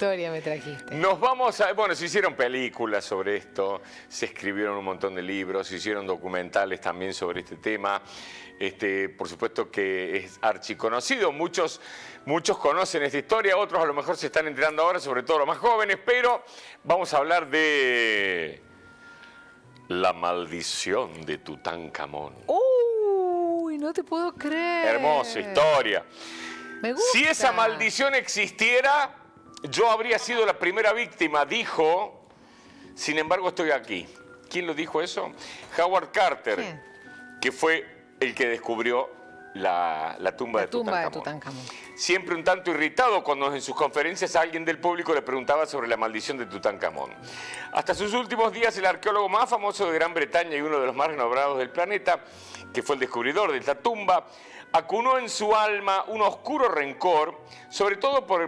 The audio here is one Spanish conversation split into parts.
historia me trajiste? Nos vamos a... Bueno, se hicieron películas sobre esto, se escribieron un montón de libros, se hicieron documentales también sobre este tema. Por supuesto que es archiconocido, muchos conocen esta historia, otros a lo mejor se están enterando ahora, sobre todo los más jóvenes, pero vamos a hablar de la maldición de Tutankamón. ¡Uy, no te puedo creer! Hermosa historia. Me gusta. Si esa maldición existiera, yo habría sido la primera víctima, dijo. Sin embargo, estoy aquí. ¿Quién lo dijo eso? Howard Carter, ¿Quién? que fue el que descubrió la tumba de Tutankamón. Siempre un tanto irritado cuando en sus conferencias alguien del público le preguntaba sobre la maldición de Tutankamón. Hasta sus últimos días, el arqueólogo más famoso de Gran Bretaña y uno de los más renombrados del planeta, que fue el descubridor de esta tumba, acunó en su alma un oscuro rencor, sobre todo por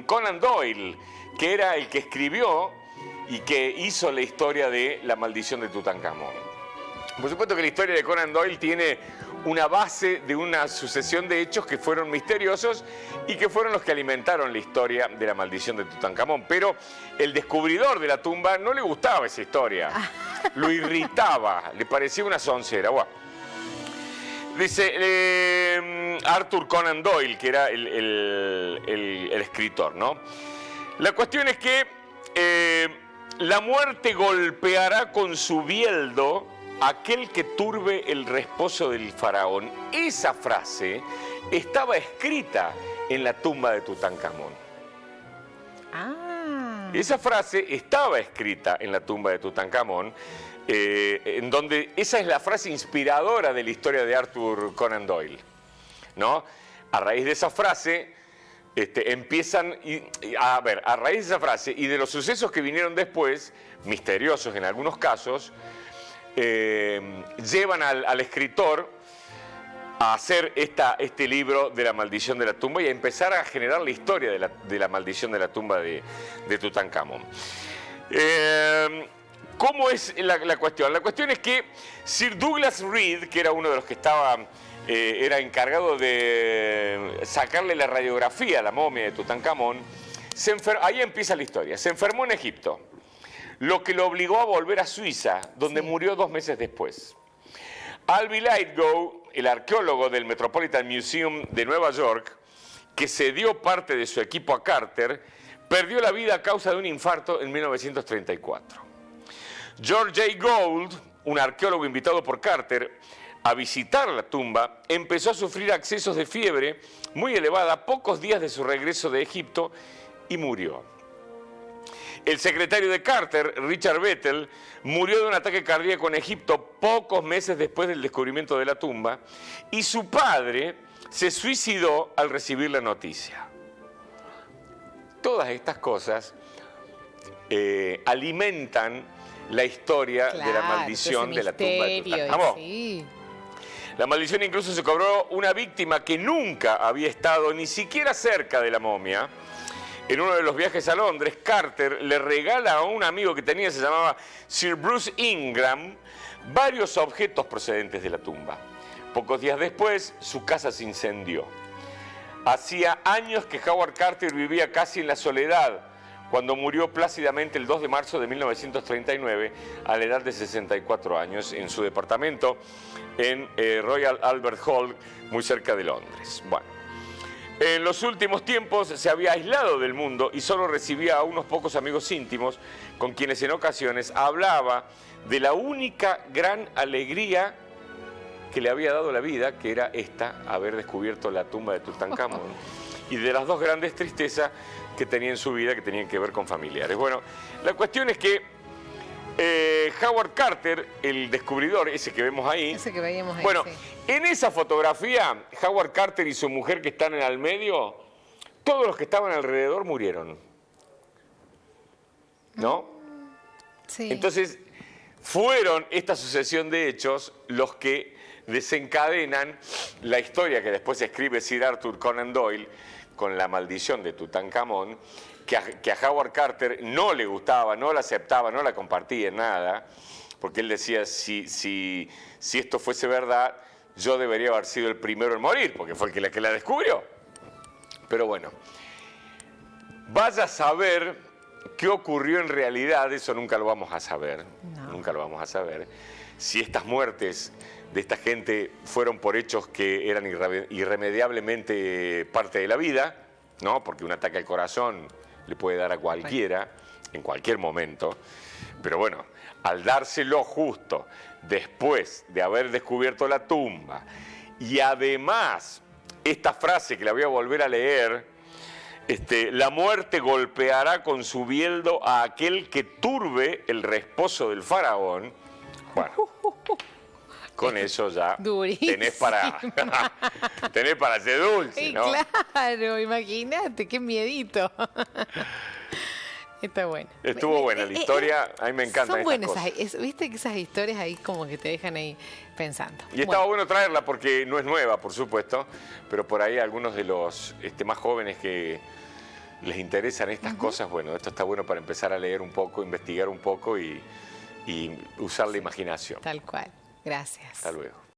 Conan Doyle, que era el que escribió y que hizo la historia de la maldición de Tutankamón. Por supuesto que la historia de Conan Doyle tiene una base de una sucesión de hechos que fueron misteriosos y que fueron los que alimentaron la historia de la maldición de Tutankamón. Pero el descubridor de la tumba no le gustaba esa historia, lo irritaba, le parecía una soncera. Bueno, dice Arthur Conan Doyle, que era el escritor, ¿no? La cuestión es que la muerte golpeará con su bieldo aquel que turbe el reposo del faraón. Esa frase estaba escrita en la tumba de Tutankamón. Esa frase estaba escrita en la tumba de Tutankamón, en donde esa es la frase inspiradora de la historia de Arthur Conan Doyle, ¿no? A raíz de esa frase empiezan a raíz de esa frase y de los sucesos que vinieron después, misteriosos en algunos casos, llevan al escritor a hacer este libro de la maldición de la tumba y a empezar a generar la historia de la maldición de la tumba de Tutankamón. ¿Cómo es la cuestión? La cuestión es que Sir Douglas Reed, que era uno de los que era encargado de sacarle la radiografía a la momia de Tutankamón, ahí empieza la historia. Se enfermó en Egipto, lo que lo obligó a volver a Suiza, donde murió 2 meses después. Alvy Lightgo, el arqueólogo del Metropolitan Museum de Nueva York, que cedió parte de su equipo a Carter, perdió la vida a causa de un infarto en 1934. George J. Gould, un arqueólogo invitado por Carter a visitar la tumba, empezó a sufrir accesos de fiebre muy elevada pocos días de su regreso de Egipto y murió. El secretario de Carter, Richard Bethel, murió de un ataque cardíaco en Egipto pocos meses después del descubrimiento de la tumba, y su padre se suicidó al recibir la noticia. Todas estas cosas alimentan la historia de la maldición de la tumba de Tutankamón. Sí. La maldición incluso se cobró una víctima que nunca había estado ni siquiera cerca de la momia. En uno de los viajes a Londres, Carter le regala a un amigo que tenía, se llamaba Sir Bruce Ingram, varios objetos procedentes de la tumba. Pocos días después, su casa se incendió. Hacía años que Howard Carter vivía casi en la soledad, cuando murió plácidamente el 2 de marzo de 1939, a la edad de 64 años, en su departamento en Royal Albert Hall, muy cerca de Londres. Bueno. En los últimos tiempos se había aislado del mundo y solo recibía a unos pocos amigos íntimos con quienes en ocasiones hablaba de la única gran alegría que le había dado la vida, que era haber descubierto la tumba de Tutankamón, y de las 2 grandes tristezas que tenía en su vida, que tenían que ver con familiares. Bueno, la cuestión es que Howard Carter, el descubridor, ese que vemos ahí. Ese que veíamos ahí, bueno, sí. En esa fotografía, Howard Carter y su mujer que están en el medio, todos los que estaban alrededor murieron. ¿No? Sí. Entonces, fueron esta sucesión de hechos los que desencadenan la historia que después escribe Sir Arthur Conan Doyle con la maldición de Tutankamón, que a Howard Carter no le gustaba, no la aceptaba, no la compartía en nada, porque él decía, si esto fuese verdad, yo debería haber sido el primero en morir, porque fue el que la descubrió. Pero bueno, Vaya a saber qué ocurrió en realidad, eso nunca lo vamos a saber, nunca lo vamos a saber. Si estas muertes de esta gente fueron por hechos que eran irremediablemente parte de la vida, ¿no? Porque un ataque al corazón le puede dar a cualquiera, en cualquier momento. Pero bueno, al dárselo justo después de haber descubierto la tumba, y además esta frase que la voy a volver a leer, la muerte golpeará con su bieldo a aquel que turbe el reposo del faraón. Bueno, con eso ya tenés para ser dulce, ¿no? Claro, imagínate, qué miedito. Está bueno. Estuvo buena la historia, a mí me encantan son buenas estas cosas. Viste que esas historias ahí como que te dejan ahí pensando. Y estaba bueno traerla porque no es nueva, por supuesto, pero por ahí algunos de los más jóvenes que les interesan estas cosas, bueno, esto está bueno para empezar a leer un poco, investigar un poco y usar la imaginación. Tal cual. Gracias. Hasta luego.